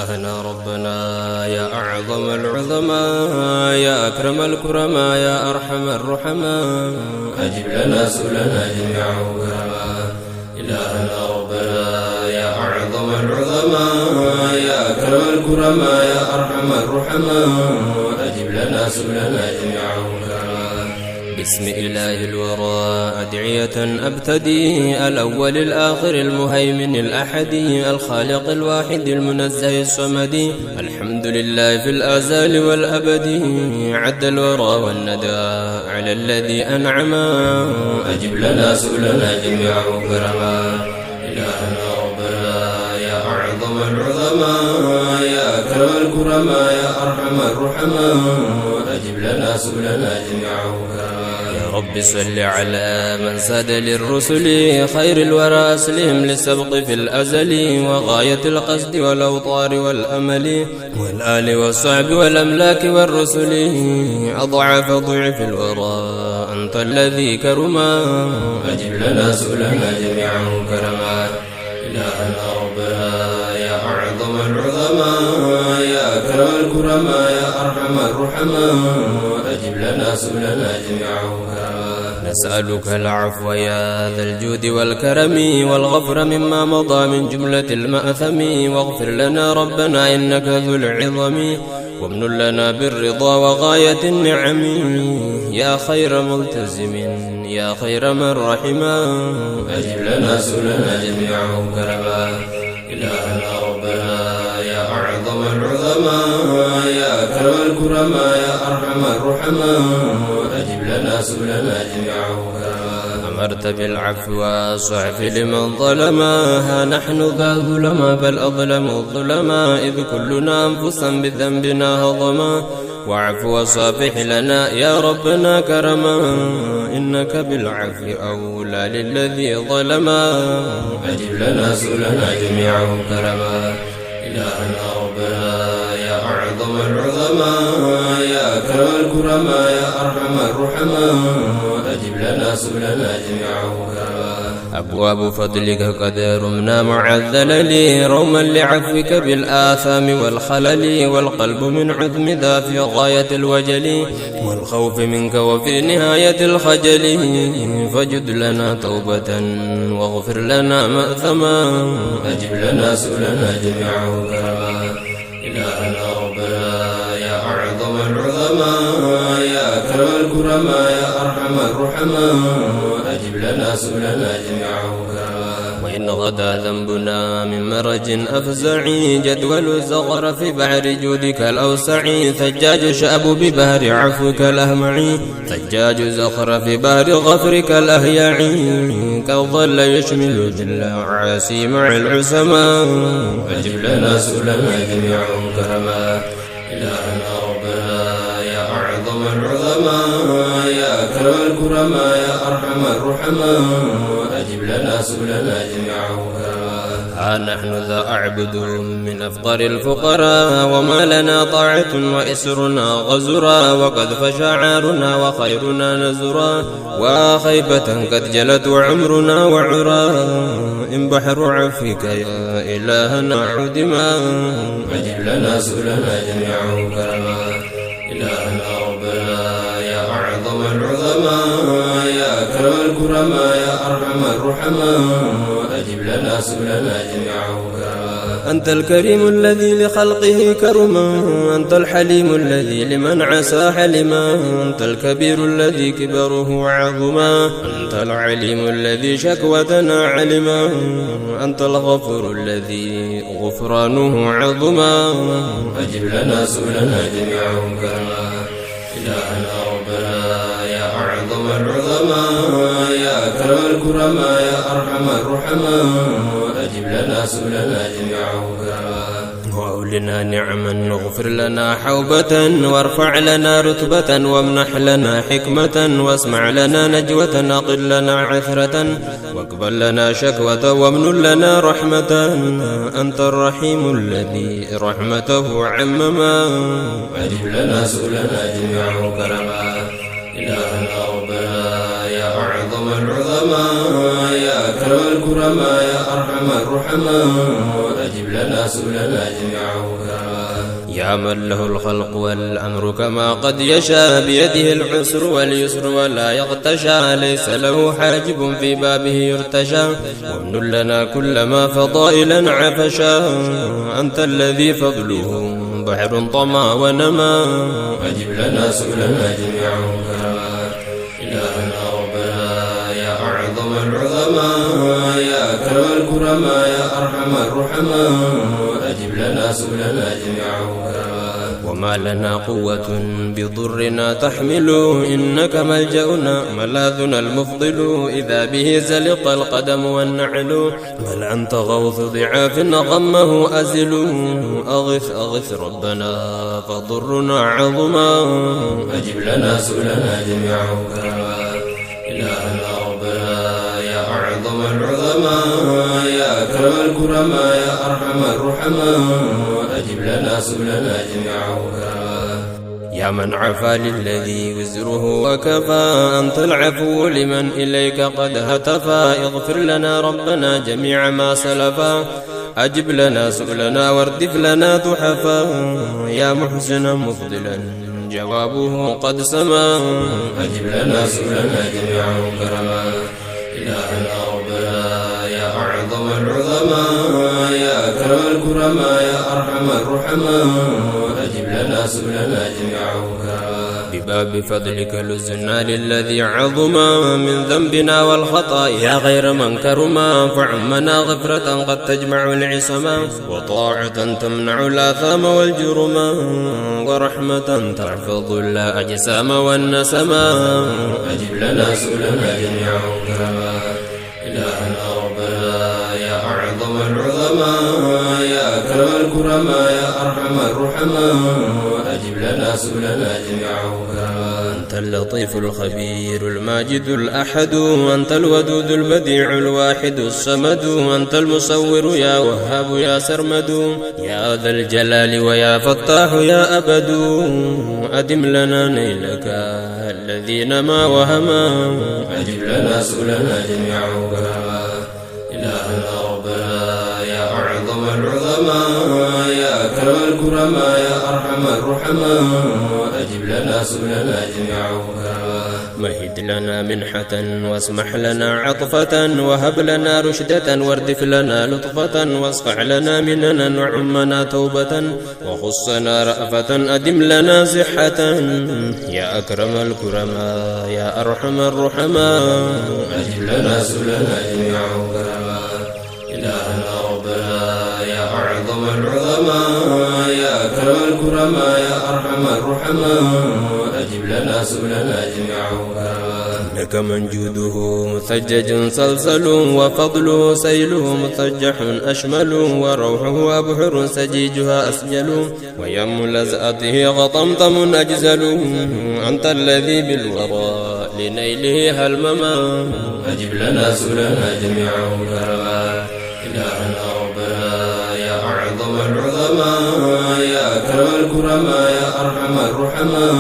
إلهنا ربنا يا أعظم العظماء يا أكرم الكرماء يا أرحم الرحماء أجب لنا سؤلنا جميعه كرما. إلهنا ربنا يا أعظم العظماء يا أكرم الكرماء يا أرحم الرحماء أجب لنا سؤلنا جميعه كرما. بسم إله الورى أدعية أبتدي الأول الآخر المهيمن الأحدي الخالق الواحد المنزه الصمدي الحمد لله في الآزال والأبد عد الورى والندى على الذي أنعم أجب لنا سؤلنا جميعه كرما. إلهنا ربنا يا أعظم العظماء يا أكرم الكرماء يا أرحم الرحماء أجب لنا سؤلنا جميعه كرما. يا رب صل على من ساد للرسل خير الورى أسلهم للسبق في الأزل وغاية القصد والأوطار والأمل والآل والصحب والأملاك والرسل أضعف ضعف الورى أنت الذي كرما أجب لنا سؤلنا جميعه كرما. إلهنا ربنا يا أعظم العظماء يا أكرم الكرماء يا أرحم الرحماء أجب لنا سؤلنا جميعه كرما. نسألك العفو يا ذا الجود والكرم والغفر مما مضى من جملة المأثم واغفر لنا ربنا إنك ذو العظم وامن لنا بالرضا وغاية النعم يا خير ملتزم يا خير من رحما أجب لنا سؤلنا جميعه كرما. إلهنا ربنا يا أعظم العظماء يا أكرم الكرماء يا أرحم الرحماء أجب لنا سؤلنا جميعه كرما. أمرت بالعفو والصعف لمن ظلما نحن ذا ظلما بل أظلم الظلما إذ كلنا أنفسا بذنبنا هضما واعف وصافح لنا يا ربنا كرما إنك بالعفو أولى للذي ظلما أجب لنا سؤلنا جميعه كرما. إلهنا ربنا يا أعظم العظماء يا أكرم الكرماء يا أرحم الرحماء أجب لنا سؤلنا جميعه كرما. أبواب فضلك قد رمنا مع الذلل روما لعفوك بالآثام والخلل والقلب من عظم ذا في غاية الوجل والخوف منك وفي نهاية الخجل فجد لنا توبة واغفر لنا مأثما أجب لنا سؤلنا جميعه كرما. إلهنا ربنا يا أعظم العظماء يا أكرم الكرماء يا أرحم الرحماء أجب لنا سؤلنا جميعه كرما. وإن غدا ذنبنا من مرج أفزع جدول الزغر في بحر جودك الأوسع ثجاج شأب ببهر عفوك الأهمع ثجاج زخر في بحر غفرك الأهيع كالظل يشمل ذل عاسي مع العسما أجب لنا سؤلنا جميعهم كرما. إلهنا ربنا يا أعظم العظماء يا أكرم الكرماء يا أرحم الرحماء أجب لنا سؤلنا جميعه كرما. ها نحن ذا أعبد من أفقر الفقراء وما لنا طاعة وإسرنا غزرا وقد فشعارنا وخيرنا نزرا وخيبة قد جلت وعمرنا وعرا إن بحر عفوك يا إلهنا عدما أجب لنا سؤلنا جميعه كرما. إلهنا ربنا يا أعظم العظماء يا أكرم الكرماء يا أرحم الرحماء أجب لنا سؤلنا جميعه كرما. أنت الكريم الذي لخلقه كرما أنت الحليم الذي لمن عسى حلما أنت الكبير الذي كبره عظما أنت العليم الذي شكوتنا علما أنت الغفور الذي غفرانه عظما أجب لنا سؤلنا جميعهم كرما. إلهنا ربنا يا أعظم العظماء يا أكرم الكرماء يا أرحم الرحماء أجب لنا سؤلنا جميعه كرما. وأولنا نعما واغفر لنا حوبة وارفع لنا رتبة وامنح لنا حكمة واسمع لنا نجوة أقل لنا عثرة واقبل لنا شكوة وامن لنا رحمة أنت الرحيم الذي رحمته عمما أجب لنا سؤلنا جميعه كرما. إلهنا ربنا يا أعظم العظماء يا أكرم الكرماء يا أرحم الرحماء أجب لنا سؤلنا جميعه يا من له الخلق والأمر كما قد يشاء بيده العسر واليسر ولا يغتشى ليس له حاجب في بابه يرتشى وامن لنا كل ما فضائلا عفشا أنت الذي فضله بحر طمى ونما أجب لنا سؤلنا جميعه إلهنا ربنا يا أعظم العظماء يا أكرم الكرماء يا أرحم الرحماء أجب لنا سؤلنا جميعه وما لنا قوة بضرنا تحمل إنك ملجأنا ملاذنا المفضل إذا به زلق القدم والنعل بل أنت غوث ضعاف غمه أزل أغث أغث ربنا فضرنا عظما أجب لنا سؤلنا جميعه إلهنا ربنا يا أعظم العظماء يا أكرم الكرماء يا أرحم الرحماء أجب لنا سؤلنا جميعه يا من عفا للذي وزره وكفى أنت العفو لمن إليك قد هتفا اغفر لنا ربنا جميع ما سلفا أجب لنا سؤلنا واردف لنا تحفا يا محسنا مفضلا جوابه قد سما أجب لنا سؤلنا جميعا كرما إلهنا ربنا يا أعظم العظماء يا أكرم الكرماء يا أرحم الرحماء أجب لنا سؤلنا جميعا بباب فضلك لزنا للذي عظما من ذنبنا والخطايا غير من كرما فعمنا غفرة قد تجمع العصما وطاعة تمنع الآثام والجرما ورحمة تحفظ الأجسام والنسما أجب لنا سؤلنا جميعا كرما إلهنا ربنا يا أعظم العظماء يا أكرم الكرماء يا أرحم الرحماء أجب لنا سؤلنا جميعا أنت اللطيف الخبير الماجد الأحد أنت الودود البديع الواحد الصمد أنت المصور يا وهاب يا سرمد يا ذا الجلال ويا فتاح يا أبد أدم لنا نيلك الذين ما وهما أجب لنا سؤلنا جميعا إلهنا ربنا يا أعظم العظماء يا أكرم الكرماء يا أرحم الرحماء أجب لنا سؤلنا جميعا مهد لنا منحة واسمح لنا عطفة وهب لنا رشدة واردف لنا لطفة واصفح لنا مننا وعمنا توبة وخصنا رأفة أدم لنا صحة يا أكرم الكرماء يا أرحم الرحماء أجب لنا سؤلنا جميعا إلهنا ربنا يا أعظم العظماء يا أكرم الكرماء يا أرحم الرحماء أجب لنا سؤلنا جميعا لك من جوده مثجج سلسل وفضله سيله مثجح أشمل وروحه أبحر سجيجها أسجل ويم لزأته غطمطم أجزل أنت الذي بالورى لنيله هلمما أجب لنا سؤلنا جميعا إلهنا ربنا يا أعظم العظماء يا أكرم الكرماء يا أرحم الرحماء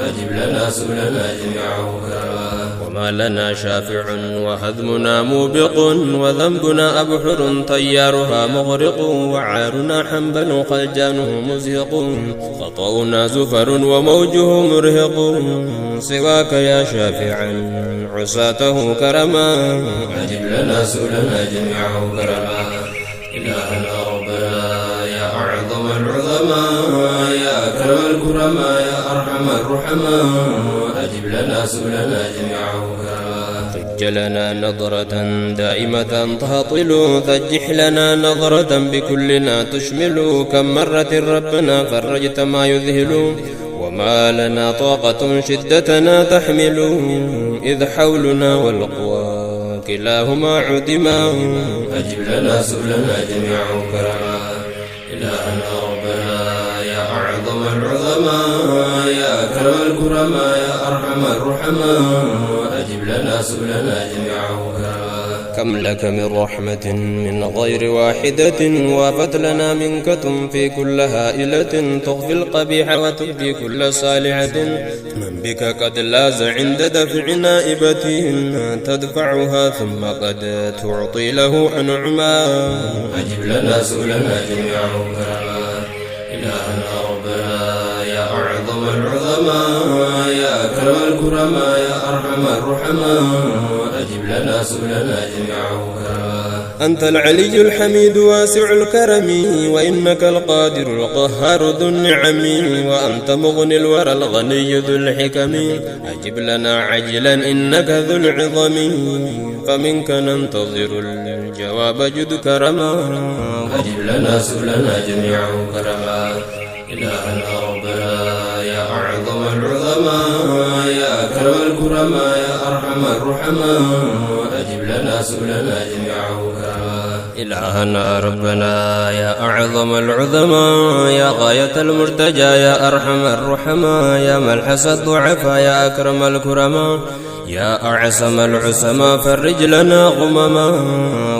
أجب لنا سؤلنا جميعا وما لنا شافع وهدمنا موبق وذنبنا أبحر طيارها مغرق وعارنا حنبل خلجانه مزهق خطأنا زفر وموجه مرهق سواك يا شافعا عصاته كرما أجب لنا سؤلنا جميعا كرما إلهنا ربنا يا أعظم العظماء يا أكرم الكرماء يا أرحم الرحماء أجب لنا سؤلنا جميعا ثج لنا نظرة دائمة تهطل ثجح لنا نظرة بكلنا تشمل كم مرة ربنا فرجت ما يذهل وما لنا طاقة شدتنا تحمل إذ حولنا والقوى كلاهما عدما أجب لنا سؤلنا جميعا كرما إلهنا ربنا يا أعظم العظماء يا أكرم الكرماء يا أرحم الرحماء أجب لنا سؤلنا جميعا كم لك من رحمة من غير واحدة وافت لنا منك تنفي كل هائلة تخفي القبيح وتبدي كل صالحة من بك قد لاز عند دفع نائبة تدفعها ثم قد تعطي له أنعما أجب لنا سؤلنا جميعا كرما إلهنا ربنا يا أعظم العظماء يا أكرم الكرماء يا أرحم الرحماء أجب لنا سؤلنا جميعا كرما أنت العلي الحميد واسع الكرم وإنك القادر القهار ذو النعم وأنت مغني الورى الغني ذو الحكم أجب لنا عجلا إنك ذو العظم فمنك ننتظر الجواب جد كرما أجب لنا سؤلنا جميعا كرما إلهنا ربنا يا أعظم العظماء يا أكرم الكرماء يا أرحم الرحماء أجب لنا سؤلنا جميعا كرما إلهنا ربنا يا أعظم العظماء يا غاية المرتجى يا أرحم الرحماء يا ملحس الضعفاء يا أكرم الكرماء يا أعصم العصماء فرج لنا غمما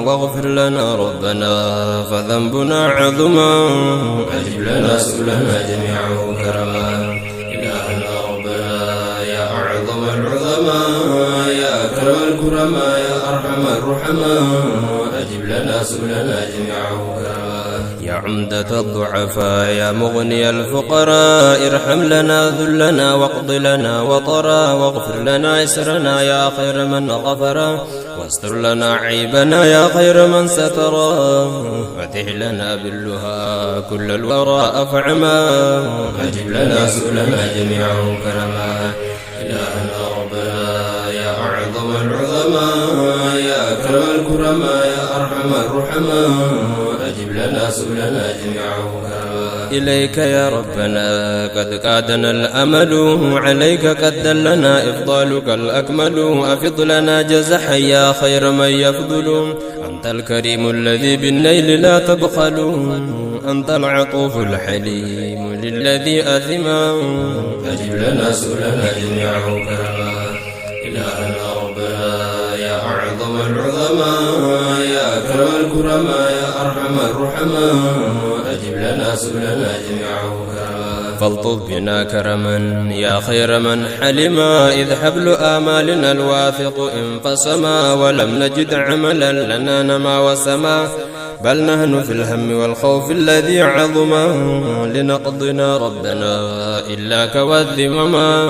واغفر لنا ربنا فذنبنا عظما أجب لنا سؤلنا جميعا كرما إلهنا ربنا يا أعظم العظماء يا أكرم الكرماء يا أرحم الرحماء أجب لنا سؤلنا جميعا كرما يا عمدة الضعفاء يا مغني الفقراء ارحم لنا ذلنا واقض لنا وطرا واغفر لنا إسرنا يا خير من غفر واستر لنا عيبنا يا خير من سترا فتح لنا باللها كل الورى أفعما أجب لنا سؤلنا جميعا كرما إلهنا ربنا يا أعظم العظماء يا أكرم الكرماء يا أرحم الرحماء أجب لنا سؤلنا جميعا كرما إليك يا ربنا قد قادنا الأمل عليك قد دلنا إفضالك الأكمل أفض لنا جزحا يا خير من يفضل أنت الكريم الذي بالنيل لا تبخل أنت العطوف الحليم للذي أثما أجب لنا سؤلنا جميعا كرما إلهنا ربنا يا أعظم العظماء يا أكرم الكرماء يا أرحم الرحماء أجب لنا سؤلنا جميعا كرما فالطف بنا كرما يا خير من حلما إذ حبل آمالنا الواثق انفصما ولم نجد عملا لنا نما وسما بل نحن في الهم والخوف الذي عظما لنقضنا ربنا إلا كوذمما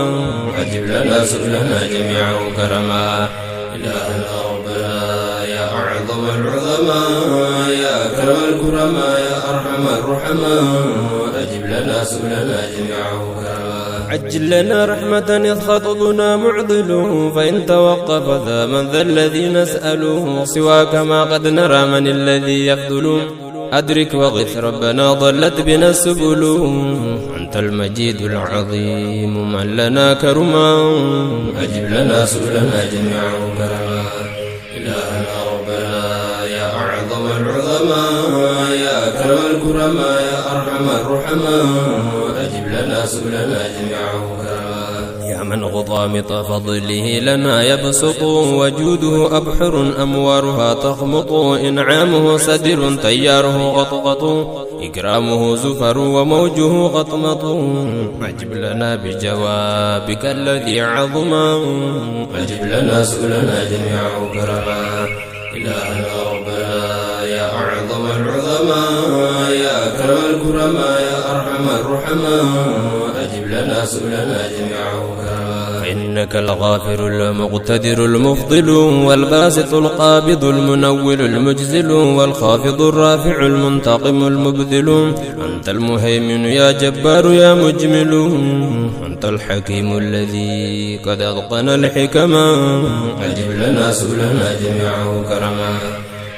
أجب لنا سؤلنا جميعا كرما إلهنا ربنا يا أعظم العظماء يا أكرم الكرماء يا أرحم الرحماء أجب لنا سؤلنا جميعا كرما عجل لنا رحمة إذ خطبنا معضل فإن توقف ذا من ذا الذي نسأله سواك ما قد نرى من الذي يفضل أدرك وغث ربنا ضلت بنا السبل أنت المجيد العظيم من لنا كرما أجب لنا سؤلنا جميعا كرما إلهنا ربنا يا أعظم العظماء يا أكرم الكرماء يا أرحم الرحماء أجب لنا سؤلنا جميعا كرما يا من غضامط فضله لنا يبسط وجوده أبحر أموارها تخمط إنعامه سدر تياره غطغط إكرامه زفر وموجه غطمط أجب لنا بجوابك الذي عظما أجب لنا سؤلنا جميعا كرما إلهنا ربنا يا أعظم العظماء يا أكرم الكرماء يا أرحم الرحماء أجب لنا سؤلنا جميعا كرما فإنك الغافر المقتدر المفضل والباسط القابض المنول المجزل والخافض الرافع المنتقم المبذل أنت المهيمن يا جبار يا مجمل أنت الحكيم الذي قد أتقن الحكما أجب لنا سؤلنا جميعا كرما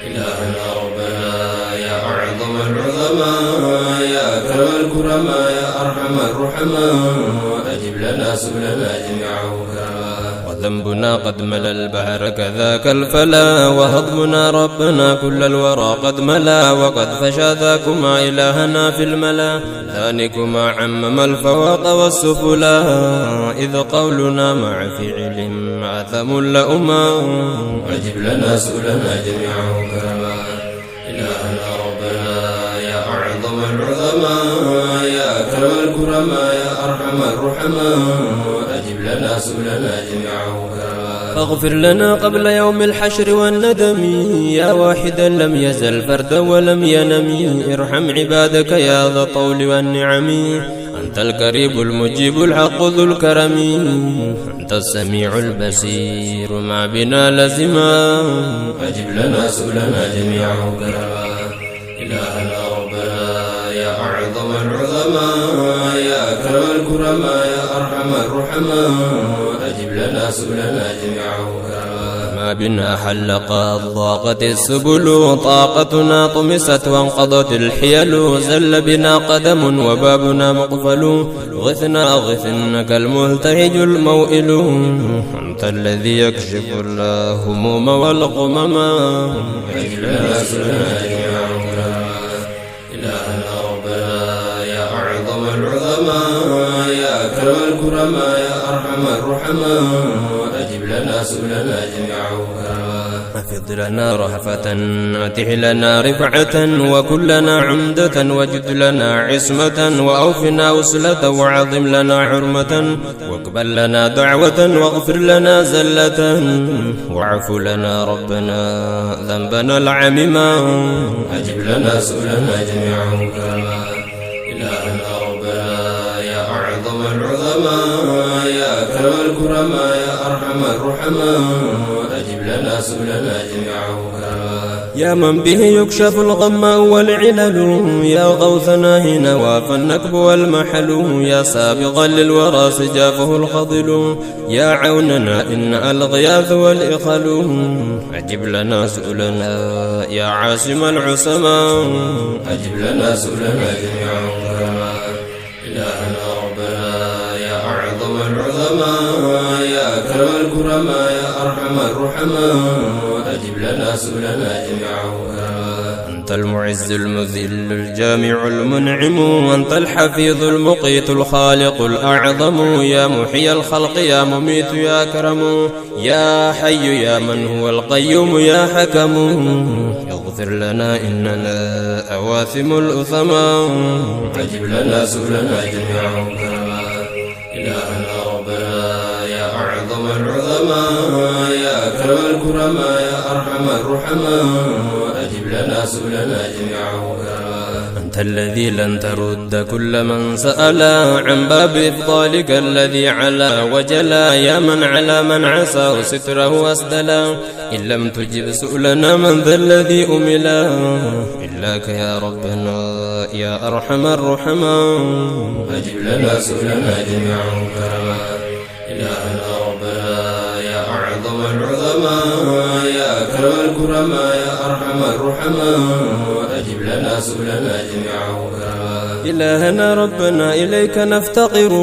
إلهنا ربنا يا أعظم العظماء يا أكرم الكرماء يا أرحم الرحماء أجب لنا سؤلنا جميعا كرما وذنبنا قد ملا البحر كذاك الفلا، وهضمنا ربنا كل الورى قد ملا، وقد فشى ذاكما إلهنا في الملا، ثانكما عمم الفواق والسفلا، إذ قولنا مع فعل آثم لأما، أجب لنا سؤلنا جميعا كرما، إلهنا ربنا يا أعظم العظماء، يا أكرم الكرماء، يا أرحم الرحماء، أجب لنا سؤلنا جميعا كرما، فاغفر لنا قبل يوم الحشر والندم، يا واحدا لم يزل فردا ولم ينم، ارحم عبادك يا ذا الطول والنعم، أنت القريب المجيب الحق ذو الكرم، أنت السميع البصير ما بنا لزما، أجب لنا سؤلنا جميعا كرما، إلهنا ربنا يا أعظم العظماء، يا أكرم الكرماء، يا أرحم الرحماء، أجب لنا سؤلنا جميعا كرما، ما بنا حلقت ضاقت السبل، طاقتنا طمست وانقضت الحيل، زل بنا قدم وبابنا مقفل، غثنا غث إنك الملتهج الموئل، أنت الذي يكشف الهموم والغمم، أجب لنا سؤلنا جميعا كرما، إلهنا ربنا يا أعظم العظماء، يا أكرم الكرماء، يا أرحم الرحماء، أجب لنا سؤلنا جميعا كرما، أفض لنا رهفة، أتح لنا رفعة، وكلنا عمدة، وجد لنا عصمة، وأوفنا وصلة، وعظم لنا حرمة، واقبل لنا دعوة، واغفر لنا زلة، واعف لنا ربنا ذنبنا العميما، أجب لنا سؤلنا جميعا كرما، إلهنا ربنا يا أعظم العظماء، يا أكرم الكرماء، يا أرحم الرحماء، أجب لنا سؤلنا جميعا كرما، يا من به يكشف الغماء والعلل، يا غوثنا هنا وافى النكب والمحل، يا سابقا للورى سجافه الخضل، يا عوننا إن الغياث والإخل، أجب لنا سؤلنا يا عاصم العصماء، أجب لنا سؤلنا جميعا كرما، إلهنا ربنا يا أعظم العظماء، يا أكرم الكرماء، يا أرحم الرحماء، أجب لنا سؤلنا جميعا كرما، أنت المعز المذل الجامع المنعم، أنت الحفيظ المقيت الخالق الأعظم، يا محيي الخلق يا مميت يا كرم، يا حي يا من هو القيوم يا حكم، اغفر لنا إننا أواثم الأثما، أجب لنا سؤلنا جميعا كرما، إلهنا ربنا يا أعظم العظماء، يا أكرم الكرماء، يا أرحم الرحماء، أجب لنا سؤلنا جميعا كرما، أنت الذي لن ترد كل من سأل عن باب إفضالك الذي علا وجلا، يا من على من عساه ستره أسدلا، إن لم تجب سؤلنا من ذا الذي أملا، إلاك يا ربنا يا أرحم الرحماء، أجب لنا سؤلنا جميعا كرما، إلهنا ربنا يا أعظم العظماء، يا أكرم الكرماء، يا أرحم الرحماء، أجب لنا سؤلنا جميعا كرما، إلهنا ربنا إليك نفتقر،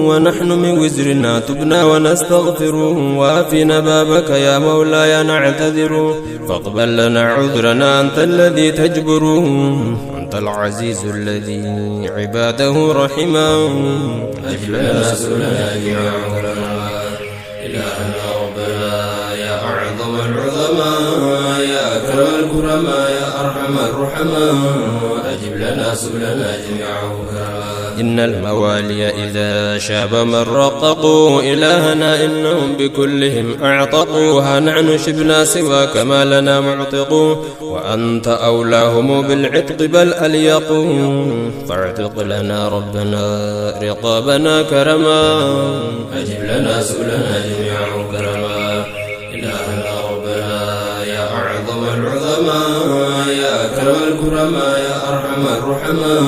ونحن من وزرنا تبنا ونستغفر، وافنا بابك يا مولاي نعتذر، فاقبل لنا عذرنا أنت الذي تجبر، أنت العزيز الذي عباده رحما، أجب لنا سؤلنا جميعا كرما، إلهنا ربنا يا أعظم العظماء، يا أكرم الكرماء، يا أرحم الرحماء، أجب لنا سؤلنا جميعا كرما، إن الموالي إذا شاب من رققوا، إلهنا إنهم بكلهم أعتقوا، ها نحن شبنا سواك ما لنا معتقوا، وأنت أولاهم بالعتق بل أليقوا، فاعتق لنا ربنا رقابنا كرما، أجب لنا سؤلنا جميعا كرما، إلهنا ربنا يا أعظم العظماء، يا أكرم الكرماء، يا أرحم الرحماء،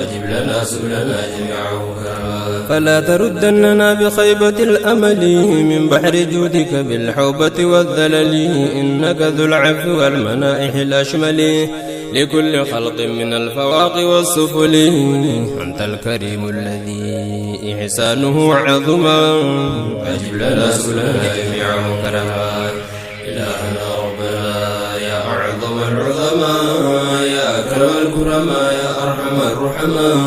أجب لنا سؤلنا جميعا كرما، فلا تردننا بخيبة الأمل، من بحر جودك بالحوبة والذلل، إنك ذو العفو والمنائح الأشمل، لكل خلق من الفواق والسفل. أنت الكريم الذي إحسانه عظما، أجب لنا سؤلنا جميعا كرما. إلهنا ربنا يا أعظم العظماء، يا أكرم الكرماء، يا أرحم الرحماء،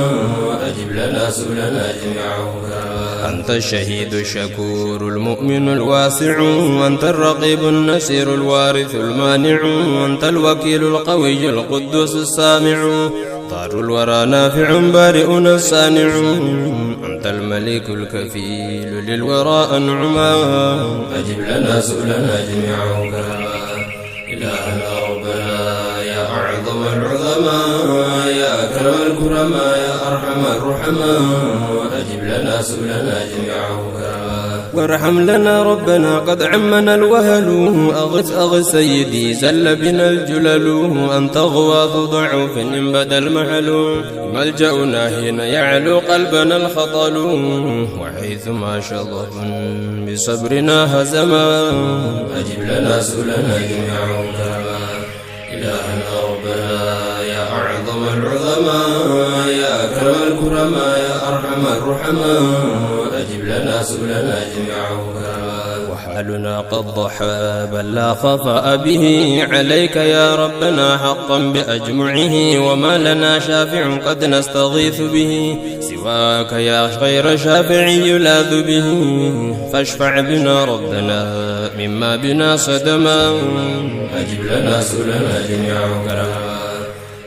أجب لنا سؤلنا جميعا كرما. أنت الشهيد الشكور المؤمن الواسع، أنت الرقيب النسير الوارث المانع، أنت الوكيل القوي القدوس السامع، طار الورى نافع بارئنا الصانع، أنت الملك الكفيل للورى أنعما، أجب لنا سؤلنا جميعا كرما. إلهنا ربنا يا أعظم العظماء، يا أكرم الكرماء، يا أرحم الرحماء، أجب لنا سؤلنا جميعا كرما. وارحم لنا ربنا قد عمنا الوهل، أغث أغث سيدي زل بنا الجلل، أنت غواث ضعف إن بدا المحل، ملجأنا هنا يعلو قلبنا الخطل، وحيثما شظف بصبرنا هزما، أجب لنا سؤلنا جميعا كرما. إلهنا ربنا يا أعظم العظماء، يا أكرم الكرماء، يا أرحم الرحماء، أجب لنا سؤلنا جميعا كرما. وحالنا قد ضحى بل لا خفاء به، عليك يا ربنا حقا بأجمعه، وما لنا شافع قد نستغيث به، سواك يا خير شافع يلاذ به، فاشفع بنا ربنا مما بنا صدما، أجب لنا سؤلنا جميعا كرما.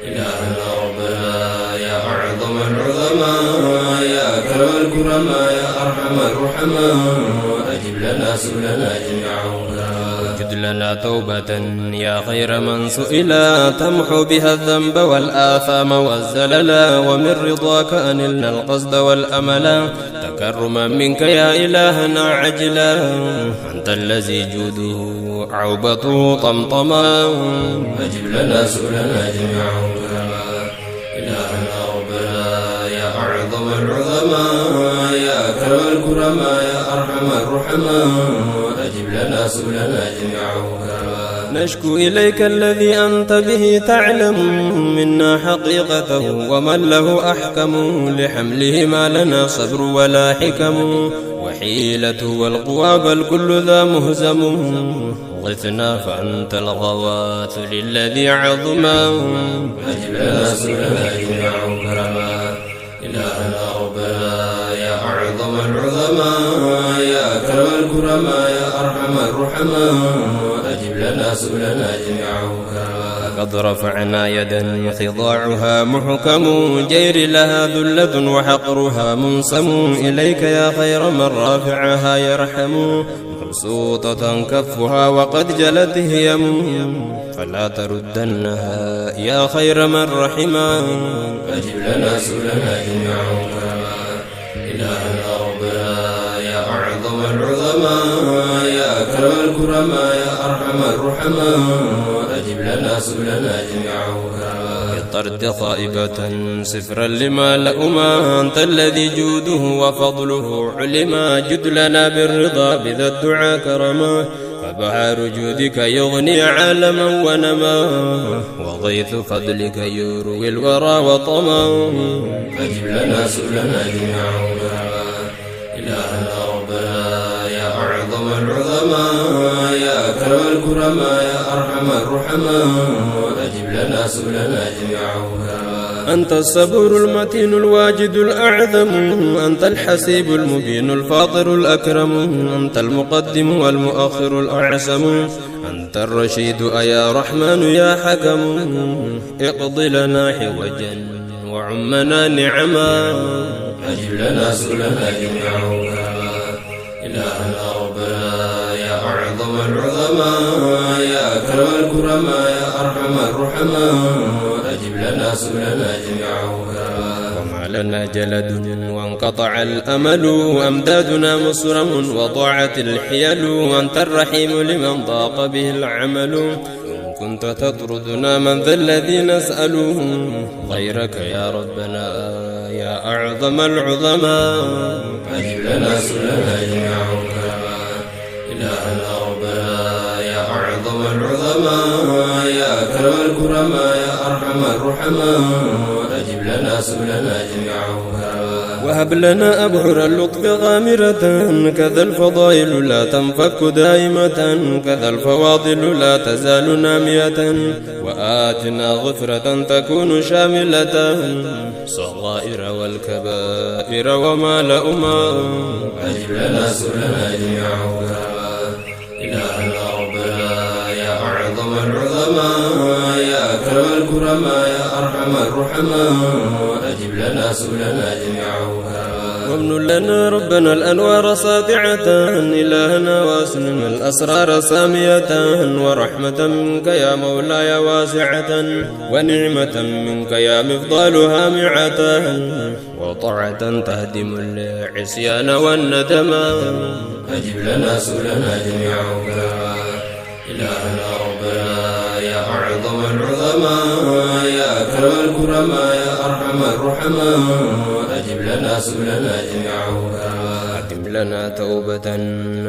إلهنا ربنا يا أعظم العظماء، يا أكرم الكرماء، يا أرحم الرحماء، أجب لنا سؤلنا جميعا كرما. جد لنا توبة يا خير من سئلا، تمحو بها الذنب والآثام والزللا، ومن رضاك أنلنا القصد والأملا، تكرما منك يا إلهنا عجلا، أنت الذي جوده عوبته طمطما، أجب لنا سؤلنا جميعا كرما. إلهنا ربنا يا أعظم العظماء، يا أكرم الكرماء، يا أرحم الرحماء، أجب لنا سؤلنا جميعا كرما. نشكو إليك الذي أنت به تعلم منا حقيقته، ومن له أحكم لحمله ما لنا صبر ولا حكم، وحيلته والقوى بل كل ذا مهزم، غثنا فأنت الغواث للذي عظما، أجب لنا سؤلنا جميعا كرما. إلهنا ربنا يا أعظم العظماء، يا أكرم الكرماء، يا أرحم الرحماء، أجب لنا سؤلنا جميعا كرما. قد رفعنا يدا خضاعها محكم، جير لها ذلة وحقرها منصم، إليك يا خير من رافعها يرحم، مبسوطة كفها وقد جلت هيم، فلا تردنها يا خير من رحما، أجب لنا سؤلنا جميعا كرما. إلهنا ربنا يا أعظم العظماء، يا أكرم الكرماء، يا أرحم الرحماء، أجب لنا سؤلنا جميعا كرما. بالطرد خائبة سفرا لما لأما، أنت الذي جوده وفضله علما، جد لنا بالرضا بذا الدعاء كرما، فبحر جودك يغني عالما ونما، وغيث فضلك يروي الورى وطما، أجب لنا سؤلنا جميعا كرما. إلهنا ربنا يا أعظم العظماء، يا أكرم الكرماء، يا أرحم الرحماء، أجب لنا سؤلنا جميعا كرما. أنت الصبور المتين الواجد الأعظم، أنت الحسيب المبين الفاطر الأكرم، أنت المقدم والمؤخر الأعسم، أنت الرشيد أيا رحمن يا حكم، اقض لنا حوجا وعمنا نعما، أجب لنا سؤلنا جميعا كرما. إلهنا ربنا يا أعظم العظماء، يا أكرم الكرماء، يا أرحم الرحماء، أجب لنا سؤلنا جميعا كرما. وما لنا جلد وانقطع الأمل، أمدادنا مسرم وضاعت الحيل، أنت الرحيم لمن ضاق به العمل، كنت تطردنا من ذا الذي نسأله غيرك يا ربنا يا أعظم العظماء، أجب لنا سؤلنا جميعا كرما. إلهنا ربنا يا أعظم العظماء، يا أكرم الكرماء، يا أرحم الرحمن أجب لنا سؤلنا جميعا وهب لنا أبحر اللطف غامرة كذا الفضائل لا تنفك دائمة كذا الفواضل لا تزال نامية وآتنا غفرة تكون شاملة صغائر والكبائر وما لأما أجب لنا سؤلنا جميعا إلهنا ربنا يا أعظم العظماء يا أكرم الكرماء يا أرحم الرحماء أجب لنا سؤلنا جميعا وابن لنا ربنا الأنوار ساطعة إلهنا واسلم الأسرار سامية ورحمة منك يا مولاي واسعة ونعمة منك يا مفضال هامعة وطاعة تهدم العصيان والندم أجب لنا سؤلنا جميعا إلهنا ربنا يا أعظم العظماء يا أكرم الكرماء يا أرحم الرحماء أجب لنا سؤلنا جميعا أتم لنا توبة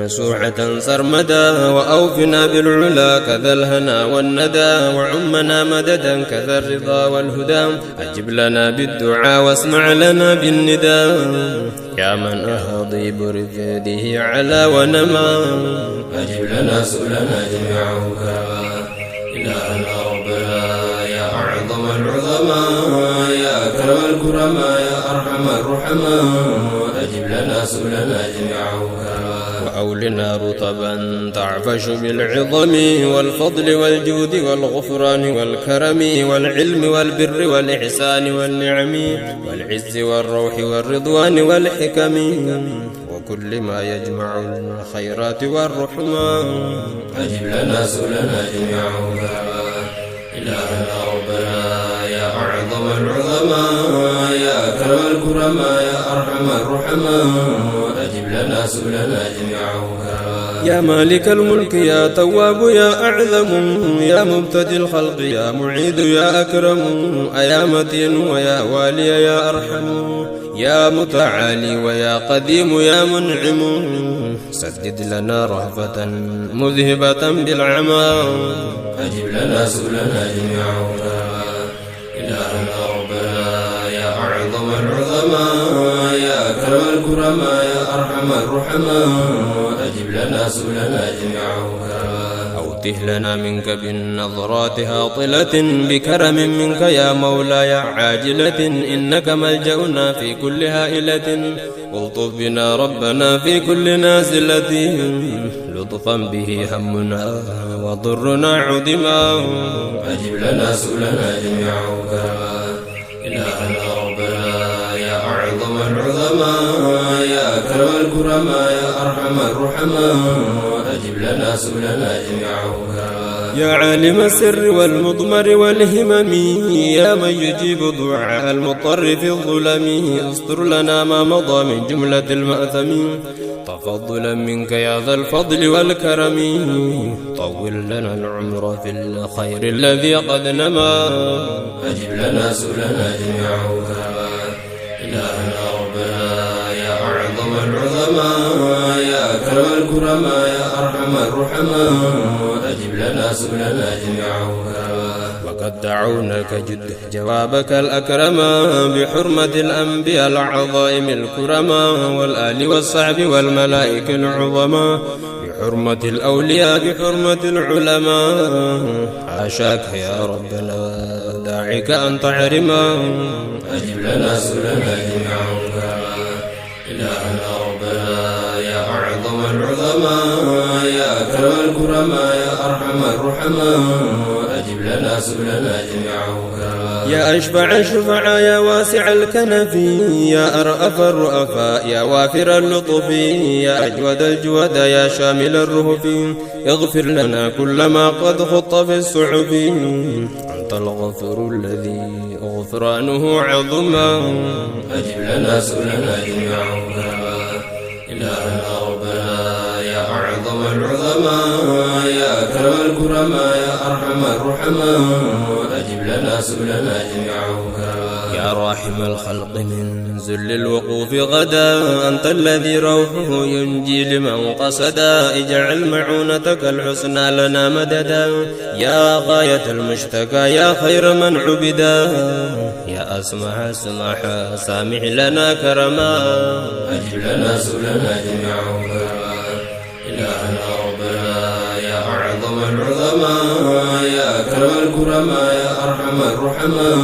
نسوعة سرمدا وأوفنا بالعلا كذا الهنا والندى وعمنا مددا كذا الرضا والهدى أجب لنا بالدعاء واسمع لنا بالنداء يا من أهضي برفاده على ونما أجب لنا سؤلنا جميعا إلهنا ربنا يا أعظم العظماء يا أكرم الكرماء يا أرحم الرحماء أجب لنا سؤلنا جميعا وأولنا رطبا تعفش بالعظم والفضل والجود والغفران والكرم والعلم والبر والإحسان والنعم والعز والروح والرضوان والحكم وكل ما يجمع الخيرات والرحمة أجب لنا سؤلنا جميعا إلهنا ربنا يا أعظم العظماء يا أكرم الكرماء يا أرحم الرحماء أجب لنا سؤلنا جميعا يا مالك الملك يا تواب يا أعظم يا مبتدي الخلق يا معيد يا أكرم يا متين ويا والي يا أرحم يا متعالي ويا قديم يا منعم سدد لنا رهفة مذهبة بالعمى أجب لنا سؤلنا جميعا إلهنا ربنا يا أعظم العظماء يا أكرم الكرماء يا أرحم الرحماء أجب لنا سؤلنا جميعا أوته لنا منك بالنظرات هاطلة بكرم منك يا مولاي عاجلة إنك ملجأنا في كل هائلة والطف بنا ربنا في كل نازلة لطفا به همنا وضرنا عدما أجب لنا سؤلنا جميعا إلهنا ربنا يا أعظم العظماء يا أكرم الكرماء يا أرحم الرحماء أجب لنا سؤلنا جميعا يا عالم السر والمضمر والهمم يا من يجيب دعاء المضطر في الظلم استر لنا ما مضى من جملة المأثم تفضلا منك يا ذا الفضل والكرم طول لنا العمر في الخير الذي قد نما أجب لنا سؤلنا جميعا إلهنا ربنا يا أعظم العظماء يا أكرم الكرماء يا أرحم الرحماء أجب لنا سؤلنا جميعا وقد دعوناك جد جوابك الأكرم بحرمة الأنبياء العظائم الكرماء والآل والصحب والملائكة العظماء بحرمة الأولياء بحرمة العلماء حاشاك يا ربنا داعك أن تحرما أجب لنا سؤلنا جميعا إلهنا ربنا يا أعظم العظماء يا أكرم الكرماء يا أرحم الرحماء أجب لنا سؤلنا جميعا يا أشفع الشفعاء يا واسع الكنف يا أرأف الرؤفاء يا وافر اللطف يا أجود الجود يا شامل الرهف اغفر لنا كل ما قد خط في الصحف أنت الغفور الذي غفرانه عظما أجب لنا سؤلنا جميعا إلهنا ربنا يا أعظم العظماء يا أكرم الكرماء يا أرحم الرحماء أجب لنا سؤلنا جميعا يا راحم الخلق من ذل الوقوف غدا. أنت الذي روحه ينجي لمن قصدا. اجعل معونتك الحسنى لنا مددا. يا غاية المشتكى يا خير من عبدا. يا أسمح السماحة سامح لنا كرما. أجب لنا سؤلنا جميعا كرما. إلهنا ربنا يا أعظم العظماء يا أكرم الكرماء يا أرحم الرحماء.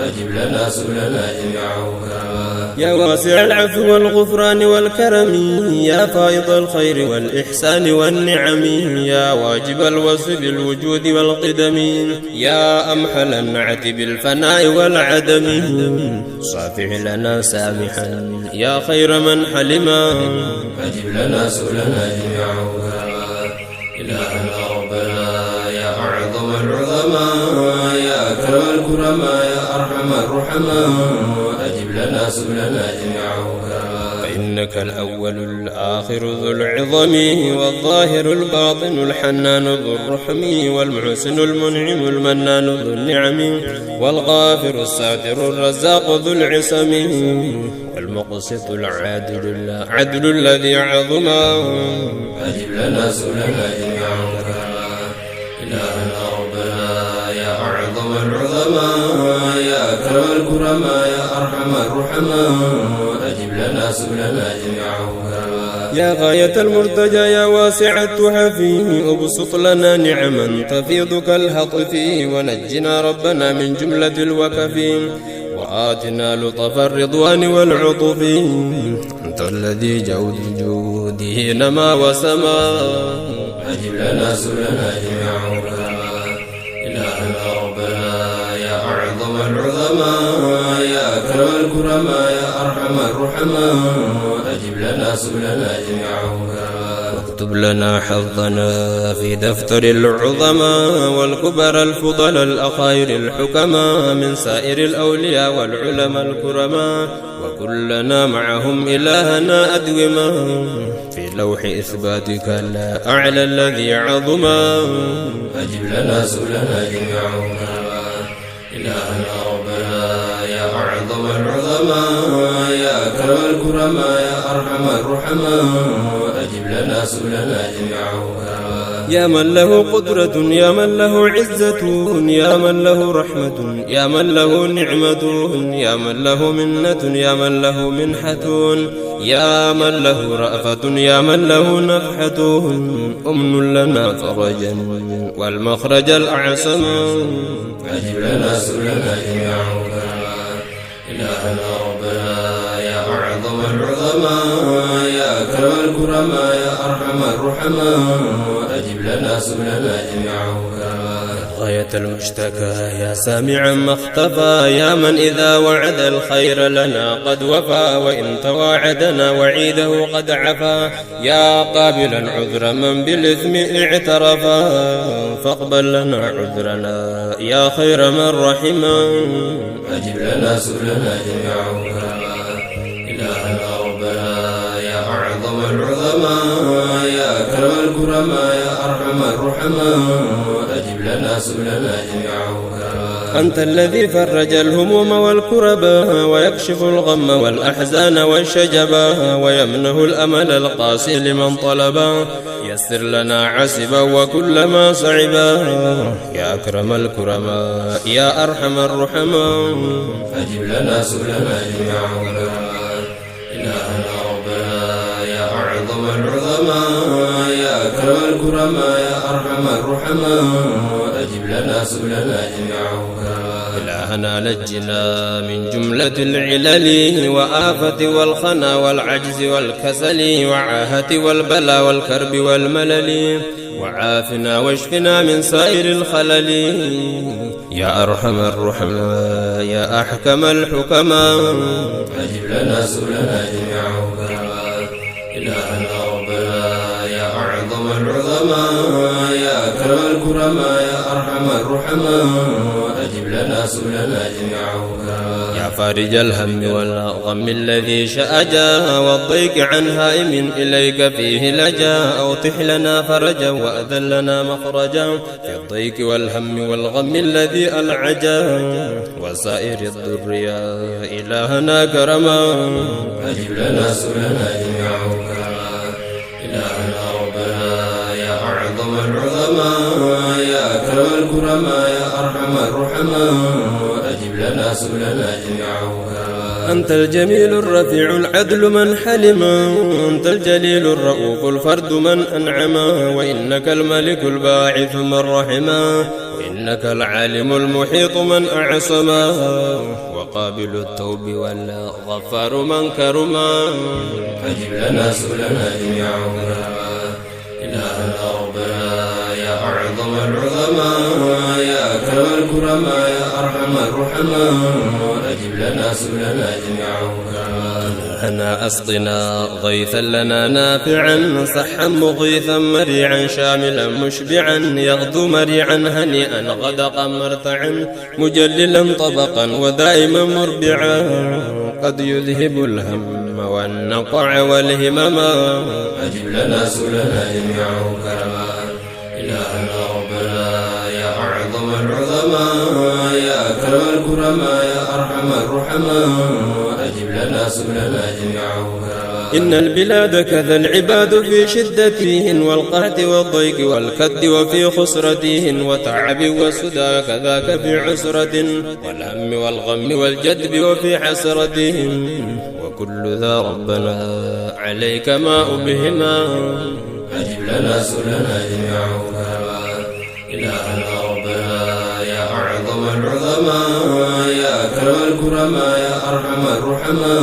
أجب لنا سؤلنا جميعا كرما. يا واسع العفو والغفران والكرم. يا فائض الخير والإحسان والنعم. يا واجب الوصف بالوجود والقدم. يا أمحل النعت بالفناء والعدم. صافح لنا سامحا يا خير من حلما. أجب لنا سؤلنا جميعا كرما. إلهنا ربنا يا أعظم العظماء يا أكرم الكرماء يا أرحم الرحماء. أجب لنا سؤلنا جميعا كرما. فإنك الأول الآخر ذو العظم والظاهر الباطن الحنان ذو الرحم والمحسن المنعم المنان ذو النعم والغافر الساتر الرزاق ذو العصم والمقسط العدل الذي عظما. أجب لنا سؤلنا جميعا كرما. إلهنا ربنا يا أعظم العظماء يا أكرم الكرماء يا أرحم الرحماء. أجب لنا سؤلنا جميعا كرما. يا غاية المرتجى يا واسع التحف ابسط لنا نعما تفيض كالهطف. ونجنا ربنا من جملة الوكف وآتنا لطف الرضوان والعطف. أنت الذي جوده نما وسما. أجب لنا سؤلنا جميعا كرما. إلهنا ربنا يا أعظم العظماء يا أكرم الكرماء يا أرحم الرحماء. أجب لنا سؤلنا جميعا كرما. اكتب لنا حظنا في دفتر العظماء والكبر الفضل الأخير الحكماء من سائر الأولياء والعلماء الكرماء. وكلنا معهم إلهنا أدوما في لوح إثباتك الأعلى الذي عظما. أجب لنا سؤلنا جميعا كرما. إلهنا ربنا يا أعظم العظماء يا أكرم الكرماء يا أرحم الرحماء. أجب لنا سؤلنا جميعا كرما. يا من له قدرة يا من له عزة يا من له رحمة يا من له نعمة يا من له منة يا من له منحة يا من له رأفة يا من له نفحة. أمن لنا فرجا والمخرج الأعصم. أجب لنا سؤلنا جميعا كرما. إلهنا ربنا يا أعظم العظماء يا أكرم الكرماء يا أرحم الرحماء. أجب لنا سؤلنا جميعا كرما. غاية المشتكى يا سامعا ما اختفى. يا من إذا وعد الخير لنا قد وفى وإن تواعدنا وعيده قد عفا. يا قابلا عذر من بالإثم اعترفا فاقبل لنا عذرنا يا خير من رحما. أجب لنا سؤلنا جميعا كرما. إلهنا ربنا يا أعظم العظماء يا أكرم الكرماء يا أرحم الرحماء. أجب لنا سؤلنا جميعا كرما. أنت الذي فرج الهموم والكربا ويكشف الغم والأحزان والشجبا ويمنه الأمل القاسي لمن طلبا. يسر لنا عسبا وكل ما صعبا يا أكرم الكرماء يا أرحم الرحماء. أجب لنا سؤلنا جميعا كرما. إلهنا ربنا يا أعظم العظماء يا أكرم الكرماء يا أرحم الرحماء. أجب لنا سؤلنا جميعا كرما. إلهنا نجنا من جملة العلل وآفة والخنا والعجز والكسل وعاهة والبلاء والكرب والملل. وعافنا واشفنا من سائر الخلل يا أرحم الرحماء يا أحكم الحكماء. أجب لنا سؤلنا جميعا كرما. إلهنا ربنا يا أعظم العظماء يا أكرم الكرماء يا أرحم الرحماء. أجب لنا سؤلنا جميعه كرما يا فارج الهم والغم الذي شأجا والضيق عن هائم إليك فيه لجا أوضح لنا فرجا وأذن لنا مخرجا في الضيق والهم والغم الذي ألعجا وسائر الضر يا إلهنا كرما أجب لنا سؤلنا جميعه كرما إلهنا ربنا يا أعظم العظماء يا أكرم الكرماء يا أرحم الرحماء أجب لنا سؤلنا جميعه كرما أنت الجميل الرفيع العدل من حلم أنت الجليل الرؤوف الفرد من أنعم وإنك الملك الباعث من رحما وإنك العالم المحيط من أعصم وقابل التوب والغفار من كرما أجب لنا سؤلنا جميعه كرما إلهنا ربنا يا أعظم العظماء يا أكرم الكرماء يا أرحم الرحماء أجب لنا سؤلنا جميعه كرما إلهنا أسقنا غيثا لنا نافعا صحا مغيثا مريعا شاملا مشبعا يغدو مريعا هنيئا غدقا مرتعا مجللا طبقا ودائما مربعا قد يذهب الهم والنقع والهمما أجب لنا سؤلنا جميعه كرما إلهنا ربنا يا أعظم العظماء يا أكرم الكرماء يا أرحم الرحماء أجب لنا سؤلنا جميعه كرما إن البلاد كذا العباد في شدتهن والقهد والضيق والكد وفي خسرتهن وتعب وسدى كذاك في عسرة والهم والغم والجدب وفي حسرتهن وكل ذا ربنا عليك ما أبهما أجب لنا سؤلنا جميعه كرما إلهنا ربنا يا أعظم العظماء يا أكرم الكرماء يا أرحم الرحماء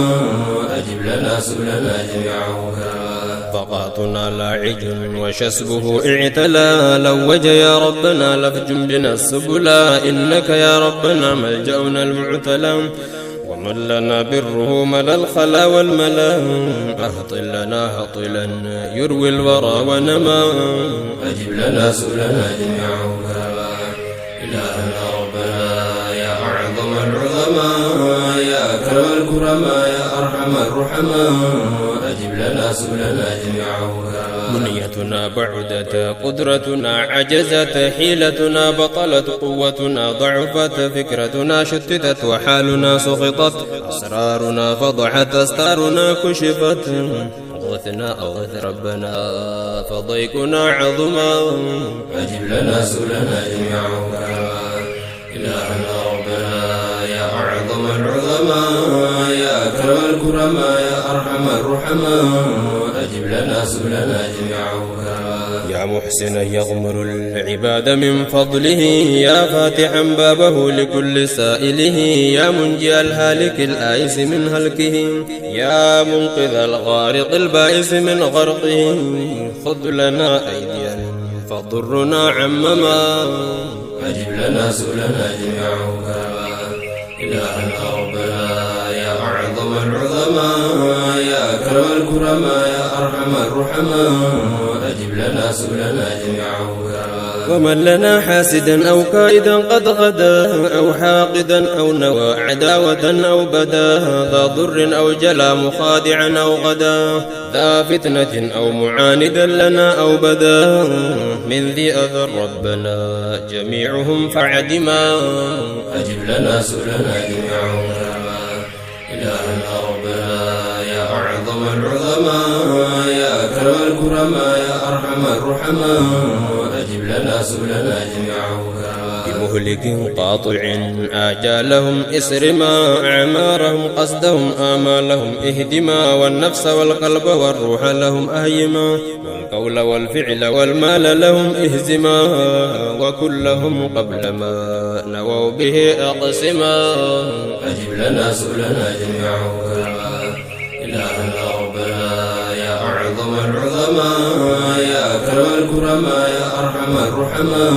أجب لنا سؤلنا جميعه كرما فقاطنا لاعج وشسبه اعتلى لوج يا ربنا لفج بنا السبلا إنك يا ربنا ملجأنا المعتلى ومن لنا بره ملا الخلا والملا أهطل لنا هطلا يروي الورى ونما أجب لنا سؤلنا جميعه كرما إلهنا ربنا يا أعظم العظماء يا أكرم الكرماء يا أرحم الرحماء أجب لنا سؤلنا جميعه كرما منيتنا بعدت قدرتنا عجزت حيلتنا بطلت قوتنا ضعفت فكرتنا شتتت وحالنا سقطت أسرارنا فضحت أستارنا كشفت أغثنا أغث ربنا فضيقنا عظما أجب لنا سؤلنا جميعه كرما إلهنا ربنا يا أعظم العظماء يا أكرم الكرماء يا أرحم الرحماء أجب لنا سؤلنا جميعه كرما يا محسنا يغمر العباد من فضله يا فاتحا بابه لكل سائله يا منجي الهالك الآيس من هلكه يا منقذ الغارق البائس من غرقه خذ لنا أيديا فضرنا عمما أجب لنا سؤلنا جميعه كرما إلهنا ربنا يا أعظم العظماء يا أكرم الكرماء يا أرحم الرحماء أجب لنا سؤلنا جميعه كرما ومن لنا حاسدا أو كائدا قد غدا أو حاقدا أو نوى عداوة أو بدا ذا ضر أو جلا مخادعا أو غدا ذا فتنة أو معاندا لنا أو بدا من ذي أذى ربنا جميعهم فعدما أجب لنا سؤلنا جميعه كرما إلهنا ربنا يا أعظم العظماء يا أكرم الكرماء يا أرحم الرحماء أجب لنا سؤلنا جميعه كرما بمهلك قاطع آجالهم إسرما أعمارهم قصدهم آمالهم اهدما والنفس والقلب والروح لهم أهيما والقول والفعل والمال لهم اهزما وكلهم قبل ما نووا به أقسما أجب لنا سؤلنا جميعه كرما إلهنا ربنا يا أعظم العظماء يا أكرم الكرماء يا أرحم الرحماء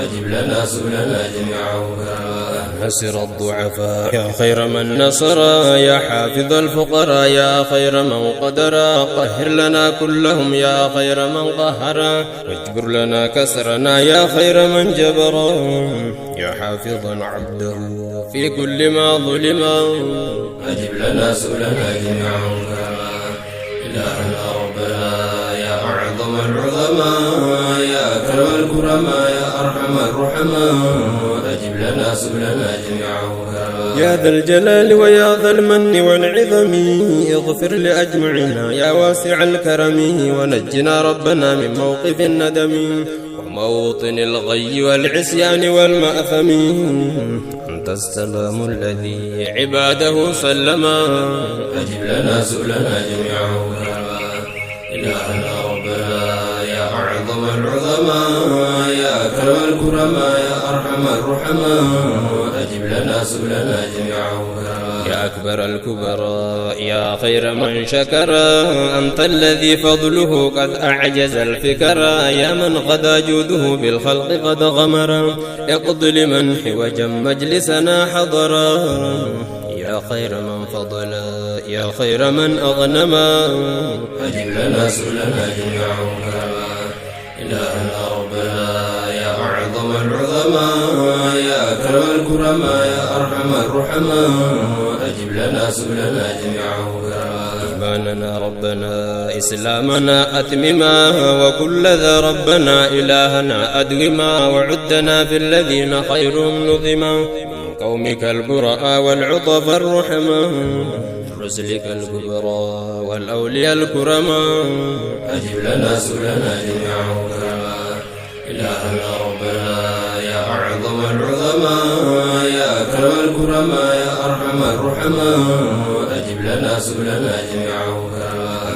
أجب لنا سؤلنا جميعه كرما حسر الضعفاء يا خير من نصر، يا حافظ الفقراء يا خير من قدر، قهر لنا كلهم يا خير من قهر، واجبر لنا كسرنا يا خير من جبر، يا حافظا عبده في كل ما ظلم. أجب لنا سؤلنا جميعا إلهنا ربنا يا أعظم العظماء يا أكرم الكرماء يا أرحم الرحماء، أجب لنا سؤلنا جميعا يا ذا الجلال ويا ذا المن والعظم، اغفر لأجمعنا يا واسع الكرم، ونجنا ربنا من موقف الندم وموطن الغي والعصيان والمأثم. أنت السلام الذي عباده سلما، أجب لنا سؤلنا جميعا إلهنا ربنا يا أعظم العظماء يا أكرم الكرماء يا أرحم الرحماء، أجب لنا سؤلنا جميعا يا أكبر الكبراء يا خير من شكر، أنت الذي فضله قد أعجز الفكر، يا من غدا جوده بالخلق قد غمر، اقض لمن حوجا مجلسنا حضرا، يا خير من فضل يا خير من أغنما. أجب لنا سؤلنا جميعا إلهنا ربنا يا أعظم العظماء يا أكرم الكرماء يا أرحم الرحماء، أجب لنا سؤلنا جميعا إيماننا ربنا إسلامنا أتمما، وكل ذا ربنا إلهنا أدوما، وعدنا في الذين خيرهم نظما، من قومك البراء والعطف الرحما، رسلك الكبرى والأولياء الكرما. أجب لنا سؤلنا جميعا إلهنا ربنا يا أعظم العظماء يا أكرم الكرماء يا أرحم الرحماء، أجب لنا سؤلنا جميعا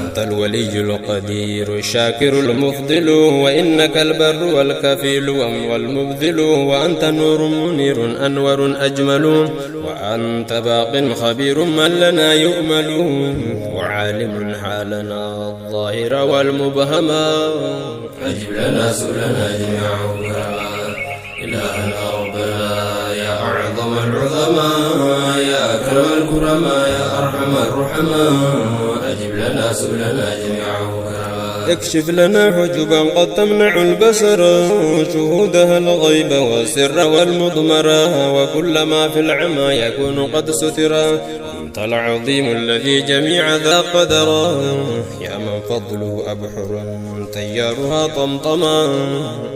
أنت الولي القدير الشاكر المفضل، وإنك البر والكفيل والمبذل، وأنت نور منير أنور أجمل، وأنت باق خبير من لنا يؤمل، وعالم حالنا الظاهر والمبهما. أجب لنا سؤلنا جميعا إلهنا ربنا يا أعظم العظماء يا أكرم الكرماء يا أرحم الرحماء، أجب لنا سؤلنا جميعا اكشف لنا حجبا قد تمنع البصر، شهودها الغيب والسر والمضمر، وكل ما في العمى يكون قد سترا، أنت العظيم الذي جميع ذا قدرا، يا من فضله أبحر تيارها طمطما.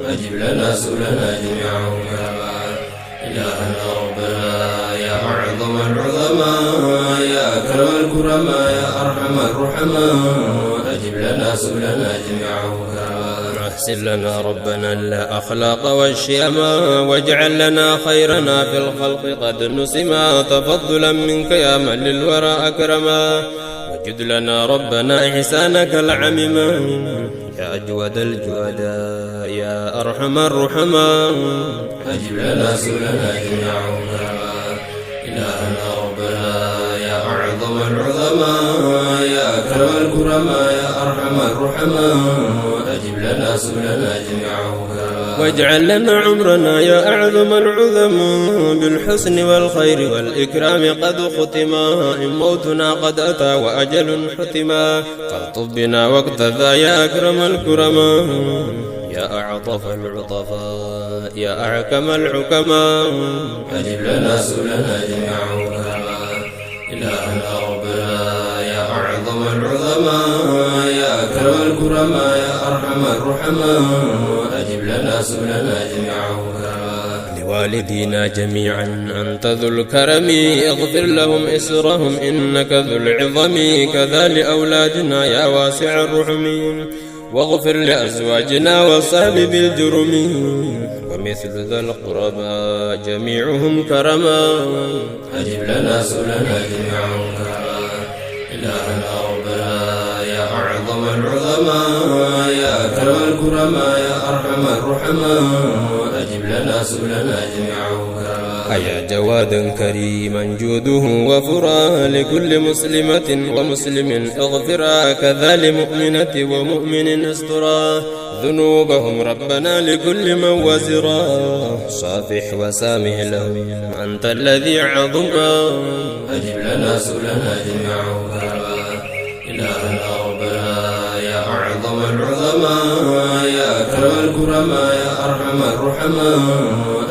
أجب لنا سؤلنا جميعا إلهنا ربنا يا أعظم العظماء يا أكرم الكرماء يا أرحم الرحماء، أجب لنا سؤلنا جميعا أحسن لنا ربنا الأخلاق والشيما، واجعل لنا خيرنا في الخلق قد نسما، تفضلا منك يا من للورى أكرما، وجد لنا ربنا إحسانك العمما، يا أجود الجودا يا أرحم الرحماء. أجب لنا سؤلنا جميعا إلهنا ربنا يا أعظم العظماء يا أكرم الكرماء يا أرحم الرحماء، أجب لنا سؤلنا جميعا واجعل لنا عمرنا يا أعظم العظماء، بالحسن والخير والإكرام قد ختما، إن موتنا قد أتى وأجل حتما، فالطف بنا واقتفى يا أكرم الكرماء، يا أعطف العطفاء يا أحكم الحكما. أجب لنا سؤلنا جميعا إلهنا ربنا يا أعظم العظماء يا أكرم الكرماء يا أرحم الرحماء، أجب لنا سؤلنا جميعا لوالدينا جميعا أنت ذو الكرم، اغفر لهم إسرهم إنك ذو العظم، كذا لأولادنا يا واسع الرحم، واغفر لأزواجنا والصحب بالجرم، ومثل ذا القرباء جميعهم كرما. أجب لنا سؤلنا جميعا إلهنا ربنا يا أعظم العظماء يا أكرم الكرماء يا أرحم الرحماء، أجب لنا سؤلنا جميعا أيا جوادا كريما جوده وفرا لكل مسلمة ومسلم اغفرا كذا لمؤمنة ومؤمن استرا ذنوبهم ربنا لكل من وزرا صافح وسامح لهم أنت الذي عظما أجب لنا سؤلنا جميع غربا إلهنا ربنا يا أعظم العظماء يا أكرم الكرماء يا أرحم الرحماء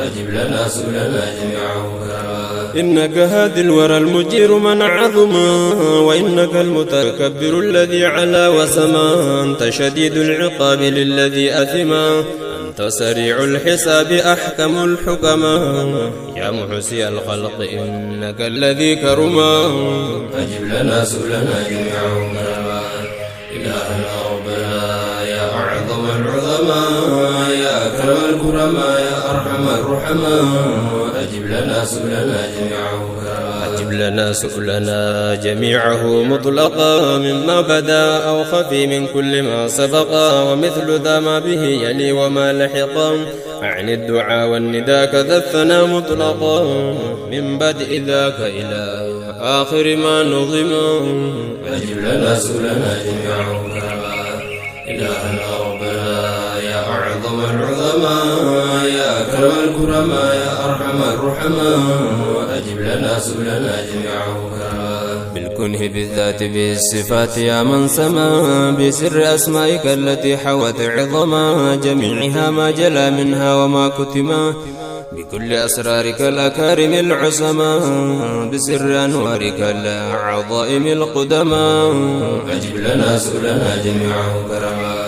أجب لنا سؤلنا جميع غربا إنك هادي الورى المجير من عظما وإنك المتكبر الذي علا وسما أنت شديد العقاب للذي أثما أنت سريع الحساب أحكم الحكما يا محسي الخلق إنك الذي كرما أجب لنا سؤلنا جميع غربا إلهنا ربنا يا أعظم العظماء يا أكرم الكرماء يا أرحم الرحماء أجب لنا سؤلنا جميع غربا أجب لنا سؤلنا جميعه مطلقا مما بدا أو خفي من كل ما سبقا ومثل ذا ما به يلي وما لحقا عن الدعاء والنداء كذا الثنى مطلقا من بدء ذاك إلى آخر ما نظم أجب لنا سؤلنا جميع غربا إلهنا ربنا يا أعظم العظماء يا أكرم الكرماء يا أرحم الرحماء أجب لنا سؤلنا جميع غربا بالكنه بالذات بالصفات يا من سما بسر أسمائك التي حوت عظما جميعها ما جلى منها وما كتما بكل أسرارك الأكارم العسما بسر أنوارك العظائم القدما أجب لنا سؤلنا جميع غربا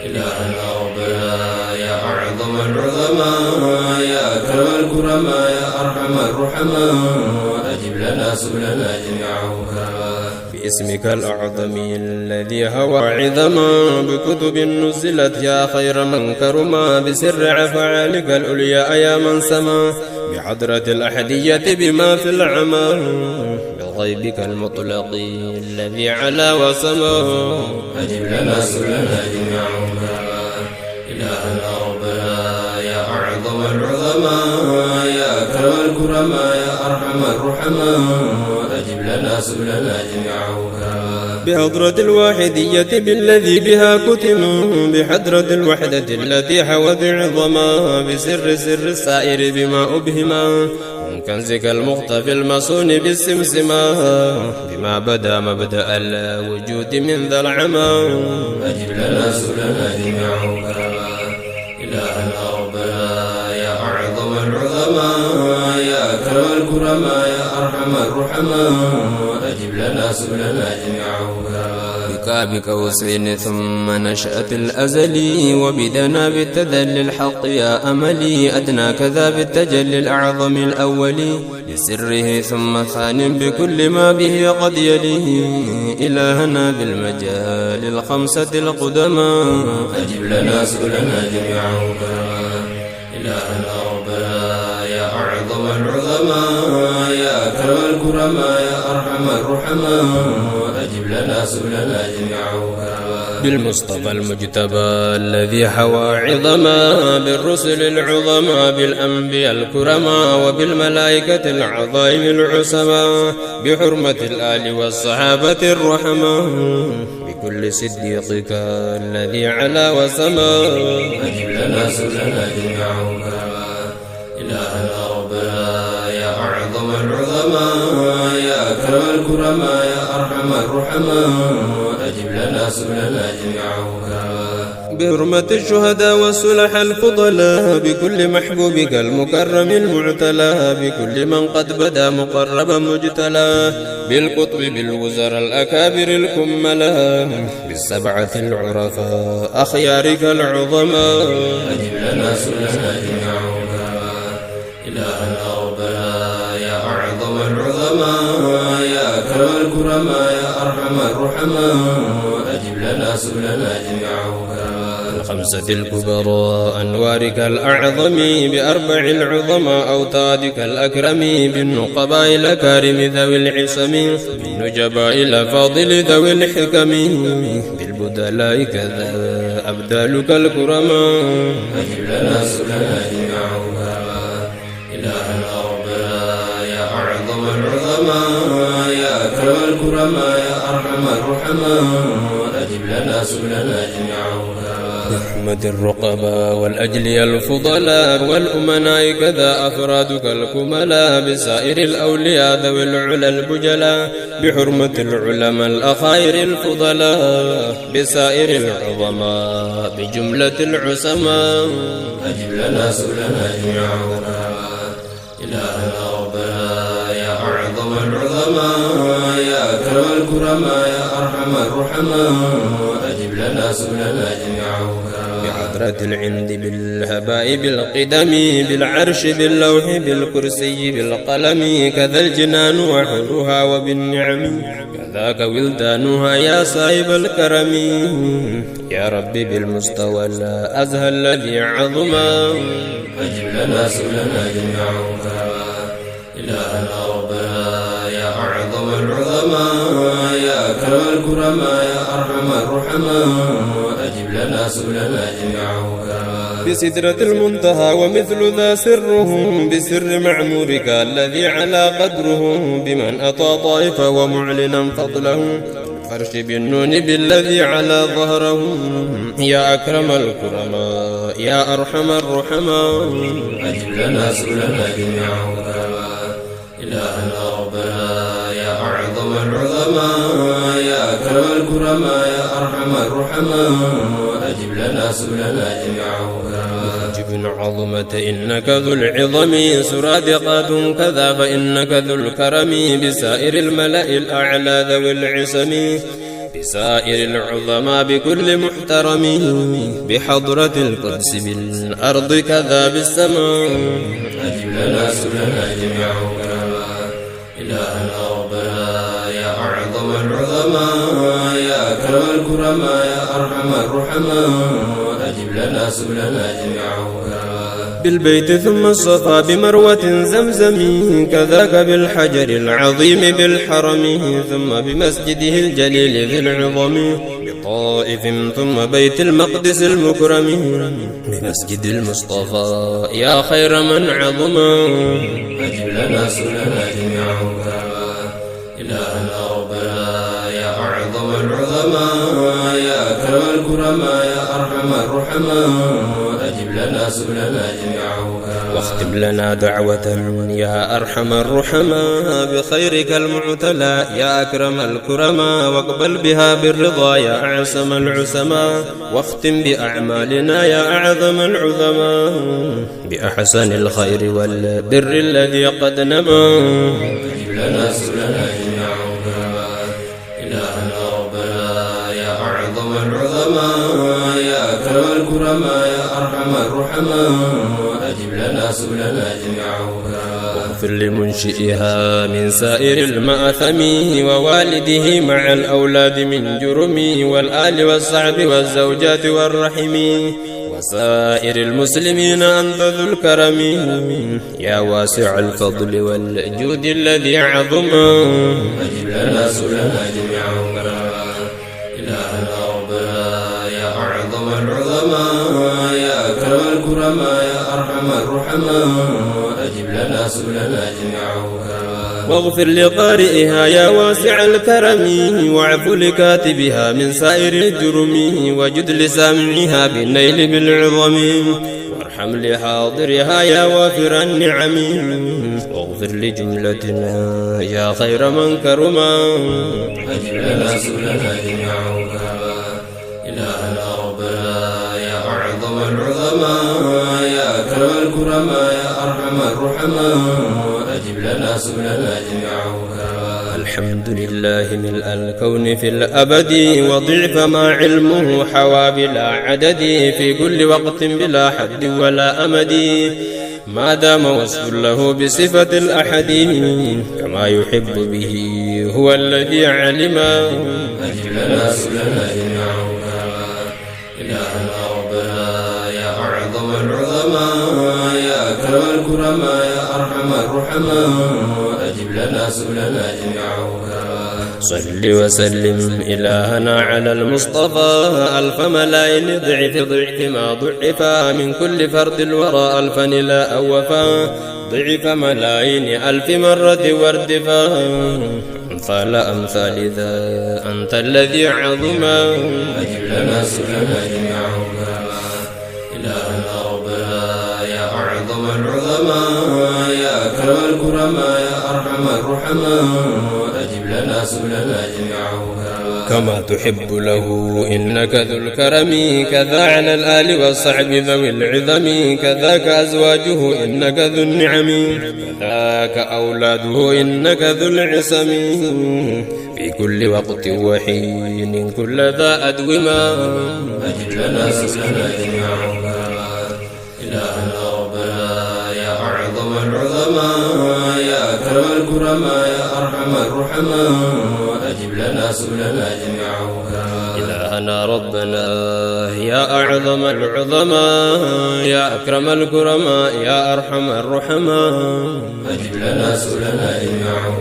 إلهنا ربنا يا أعظم العظماء يا أكرم الكرماء يا أرحم الرحماء أجب لنا سؤلنا جميع غربا باسمك الأعظم الذي هوى عظما بكتب نزلت يا خير من كرما بسر أفعالك العليا يا من سما بحضرة الأحدية بما في العمى بغيبك المطلق الذي علا وسما أجب لنا سؤلنا جميع غربا إلهنا ربنا يا أعظم العظماء يا أكرم الكرماء يا أرحم الرحماء أجب لنا سؤلنا جميع غربا بحضرة الواحدية بالذي بها كتم بحضرة الوحدة التي حوت عظما بسر سر السائر بما أبهما من كنزك المختفي المصون بالسمسما بما بدا مبدأ الوجود من ذا العمى أجب لنا سؤلنا جميع غربا إلهنا ربنا يا أعظم العظماء يا أكرم الكرماء يا أرحم الرحماء أجب لنا سؤلنا جميع غربا بك وسين ثم نشأة الأزلي وبدنا بالتذل الحق يا أملي أدنى كذا بالتجلي الأعظم الأولي لسره ثم ثان بكل ما به قد يليه إلهنا بالمجال الخمسة القدما أجب لنا سؤلنا جميع غربا إلهنا ربنا يا أعظم العظماء يا أكرم الكرماء يا أرحم الرحماء أجب لنا سؤلنا جميع غربا بالمصطفى المجتبى الذي حوى عظما بالرسل العظما بالأنبياء الكرما وبالملائكة العظائم العسما بحرمة الآل والصحابة الرحما بكل صديقك الذي علا وسما أجب لنا سؤلنا جميع غربا إلهنا ربنا يا أعظم العظماء يا أكرم الكرماء يا أرحم الرحماء أجب لنا سؤلنا جميع غربا بحرمة الشهداء والصلح الفضلاء بكل محبوبك المكرم المعتلى بكل من قد بدا مقربا مجتلى بالقطب بالوزراء الأكابر الكملا بالسبعة العرفاء أخيارك العظماء أجب لنا سؤلنا جميع غربا إلهنا ربنا يا أعظم العظماء يا أكرم الكرماء يا أرحم الرحماء أجب لنا سؤلنا جميع غربا الخمسة الكبرى أنوارك الأعظم بأربع العظماء أوتادك الأكرم بالنقباء الأكارم ذوي العصم بالنجباء الأفاضل ذوي الحكم بالبدلاء كذا أبدالك الكرماء أجب لنا سؤلنا جميع غربا إلهنا ربنا أكرم الكرماء يا أرحم الرحماء أجب لنا سؤلنا جميعا برحمة الرقباء والأجلياء الفضلاء والأمناء كذا أفرادك الكملاء بسائر الأولياء ذوي العلا البجلاء بحرمة العلماء الأخائر الفضلاء بسائر العظماء بجملة العسماء أجب لنا سؤلنا جميعا إلهنا ربنا يا أعظم العظماء يا أكرم الكرماء يا أرحم الرحماء أجب لنا سؤلنا جميعا بحضرة العند بالهباء بالقدم بالعرش باللوح بالكرسي بالقلم كذا الجنان وحلها وبالنعم كذاك ولدانها يا صاحب الكرم يا ربي بالمستوى الأزهى الذي عظما أجب لنا سؤلنا جميعا إلهنا ربنا يا أعظم العظماء يا أكرم الكرماء يا أرحم الرحماء أجب لنا سؤلنا جميعا بسدرة المنتهى ومثل ذا سره بسر معمورك الذي على قدره بمن أطى طائفة ومعلنا فضله فرش بالنون بالذي على ظهره يا أكرم الكرماء يا أرحم الرحماء أجب لنا سؤلنا جميعا إلهنا ربنا يا أعظم العظماء يا أكرم الكرماء يا أرحم الرحماء أجب لنا سؤلنا جميعا جبن عظمة إنك ذو العظم سرادقات كذا فإنك ذو الكرم بسائر الملأ الأعلى ذوي العصم بسائر العظماء بكل محترم بحضرة القدس بالأرض كذا بالسماء أجب لنا سؤلنا جميعا إلهنا ربنا يا أعظم العظماء يا أكرم الكرماء يا أرحم الرحماء أجب لنا سؤلنا جميعا بالبيت ثم الصفا بمروة زمزم كذاك بالحجر العظيم بالحرم ثم بمسجده الجليل ذي العظم بطائف ثم بيت المقدس المكرم بمسجد المصطفى يا خير من عظم أجب لنا سؤلنا جميعا إلهنا ربنا يا أعظم العظماء يا أكرم الكرماء يا أرحم الرحماء أجب لنا سؤلنا جميعا واختم لنا دعوة يا أرحم الرحماء بخيرك المعتلى يا أكرم الكرماء واقبل بها بالرضا يا أعصم العسماء واختم بأعمالنا يا أعظم العظماء بأحسن الخير والبر الذي قد نما أجب لنا سؤلنا جميعا إلهنا ربنا يا أعظم العظماء يا أكرم الكرماء يا أرحم الرحماء أجب لنا سؤلنا جميعا واغفر لمنشئها من سائر المآثم ووالده مع الأولاد من جرم والآل والصعب والزوجات والرحم وسائر المسلمين أنت ذو الكرم يا واسع الفضل والجود الذي عظم أجب لنا سؤلنا جميعا إلهنا ربنا يا أعظم العظماء يا أكرم الكرماء يا أرحم الرحماء أجب لنا سؤلنا جميعا واغفر لقارئها يا واسع الكرم واعف لكاتبها من سائر الجرم وجد لسامعها بالنيل بالعظم وارحم لحاضرها يا وافر النعم واغفر لجملتنا يا خير من كرما أجب لنا سؤلنا جميعا إلهنا ربنا يا أعظم العظماء يا أكرم الكرماء يا أرحم الرحماء أجب لنا سؤلنا جميعا الحمد لله ملء الكون في الأبد وضعف ما علمه حوى بلا عدد في كل وقت بلا حد ولا أمد ما دام وصف له بصفة الأحد كما يحب به هو الذي علم أجب لنا سؤلنا جميعا إلهنا ربنا يا أعظم العظماء يا أكرم الكرماء يا أرحم الرحماء أجب لنا سؤلنا جميعا صل وسلم إلهنا على المصطفى ألف ملايين ضعف ضعف ما ضعفا من كل فرد الورى ألفا لا أوفا ضعف ملايين ألف مرة واردفاع أمثال أمثال ذا أنت الذي عظما أجب لنا سؤلنا جميعا إلهنا ربنا يا أعظم العظماء يا أكرم الكرماء يا أرحم الرحماء أجب لنا سؤلنا جميعا كما تحب له إنك ذو الكرم كذا على الآل والصحب ذوي العظم كذاك أزواجه إنك ذو النعم كذاك أولاده إنك ذو العصم في كل وقت وحين كل ذا أدوما أجب لنا سؤلنا جميعا إلهنا ربنا يا أعظم العظماء يا أكرم الكرماء يا أرحم الرحماء أجب لنا سؤلنا جميعا إلهنا ربنا يا أعظم العظماء يا أكرم الكرماء يا أرحم الرحماء أجب لنا سؤلنا جميعا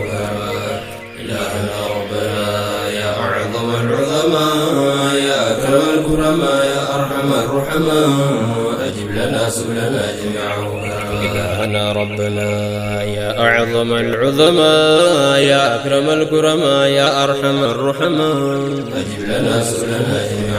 إلهنا ربنا يا أعظم العظماء يا أكرم الكرماء يا أرحم الرحماء أجب لنا سؤلنا جميعا إلهنا ربنا يا أعظم العظماء يا أكرم الكرماء يا أرحم الرحماء أجب لنا سؤلنا جميعا